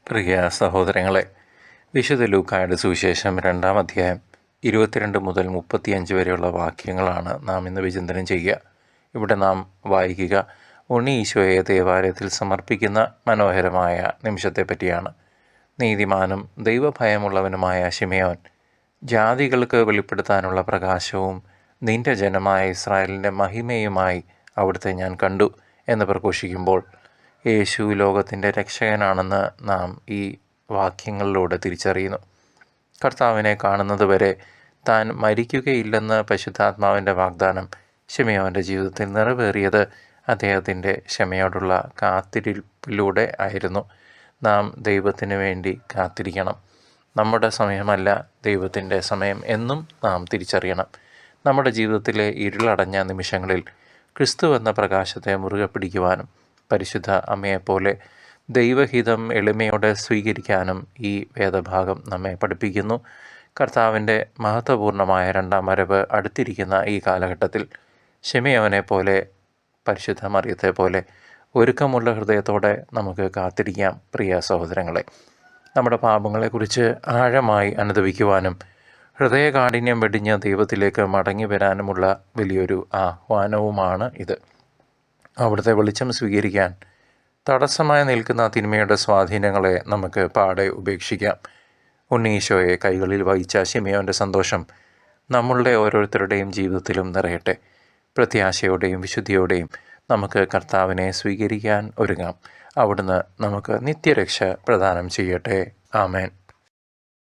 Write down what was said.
പ്രിയ സഹോദരങ്ങളെ, വിശുദ്ധ ലൂക്കായുടെ സുവിശേഷം 2-ാം അധ്യായം 22 മുതൽ 35 വരെയുള്ള വാക്യങ്ങളാണ് നാം ഇന്ന് വിചിന്തനം ചെയ്യുക. ഇവിടെ നാം വായിക്കുക ഉണ്ണി ഈശോയെ ദേവാലയത്തിൽ സമർപ്പിക്കുന്ന മനോഹരമായ നിമിഷത്തെപ്പറ്റിയാണ്. നീതിമാനും ദൈവഭയമുള്ളവനുമായ ശിമയോൻ, ജാതികൾക്ക് വെളിപ്പെടുത്താനുള്ള പ്രകാശവും നിന്റെ ജനമായ ഇസ്രായേലിൻ്റെ മഹിമയുമായി അവിടുത്തെ ഞാൻ കണ്ടു എന്ന് പ്രഘോഷിക്കുമ്പോൾ യേശു ലോകത്തിൻ്റെ രക്ഷകനാണെന്ന് നാം ഈ വാക്യങ്ങളിലൂടെ തിരിച്ചറിയുന്നു. കർത്താവിനെ കാണുന്നതുവരെ താൻ മരിക്കുകയില്ലെന്ന് പരിശുദ്ധാത്മാവിൻ്റെ വാഗ്ദാനം ശിമയോൻ്റെ ജീവിതത്തിൽ നിറവേറിയത് അദ്ദേഹത്തിൻ്റെ ക്ഷമയോടുള്ള കാത്തിരിപ്പിലൂടെ ആയിരുന്നു. നാം ദൈവത്തിന് വേണ്ടി കാത്തിരിക്കണം. നമ്മുടെ സമയമല്ല ദൈവത്തിൻ്റെ സമയം എന്നും നാം തിരിച്ചറിയണം. നമ്മുടെ ജീവിതത്തിലെ ഇരുളടഞ്ഞ നിമിഷങ്ങളിൽ ക്രിസ്തു എന്ന പ്രകാശത്തെ മുറുകെ പിടിക്കുവാനും പരിശുദ്ധ അമ്മയെപ്പോലെ ദൈവഹിതം എളിമയോടെ സ്വീകരിക്കാനും ഈ വേദഭാഗം നമ്മെ പഠിപ്പിക്കുന്നു. കർത്താവിൻ്റെ മഹത്വപൂർണമായ 2-ാം വരവ് അടുത്തിരിക്കുന്ന ഈ കാലഘട്ടത്തിൽ ശിമയോനെ പോലെ പരിശുദ്ധ മറിയത്തെ പോലെ ഒരുക്കമുള്ള ഹൃദയത്തോടെ നമുക്ക് കാത്തിരിക്കാം. പ്രിയ സഹോദരങ്ങളെ, നമ്മുടെ പാപങ്ങളെക്കുറിച്ച് ആഴമായി അനുഭവിക്കുവാനും ഹൃദയകാഠിന്യം വെടിഞ്ഞ് ദൈവത്തിലേക്ക് മടങ്ങി വരാനുമുള്ള വലിയൊരു ആഹ്വാനവുമാണ് ഇത്. അവിടുത്തെ വെളിച്ചം സ്വീകരിക്കാൻ തടസ്സമായി നിൽക്കുന്ന തിന്മയുടെ സ്വാധീനങ്ങളെ നമുക്ക് പാടെ ഉപേക്ഷിക്കാം. ഉണ്ണീശോയെ കൈകളിൽ വഹിച്ച ശിമയോൻ്റെ സന്തോഷം നമ്മളുടെ ഓരോരുത്തരുടെയും ജീവിതത്തിലും നിറയട്ടെ. പ്രത്യാശയോടെയും വിശുദ്ധിയോടെയും നമുക്ക് കർത്താവിനെ സ്വീകരിക്കാൻ ഒരുങ്ങാം. അവിടുന്ന് നമുക്ക് നിത്യരക്ഷ പ്രദാനം ചെയ്യട്ടെ. ആമേൻ.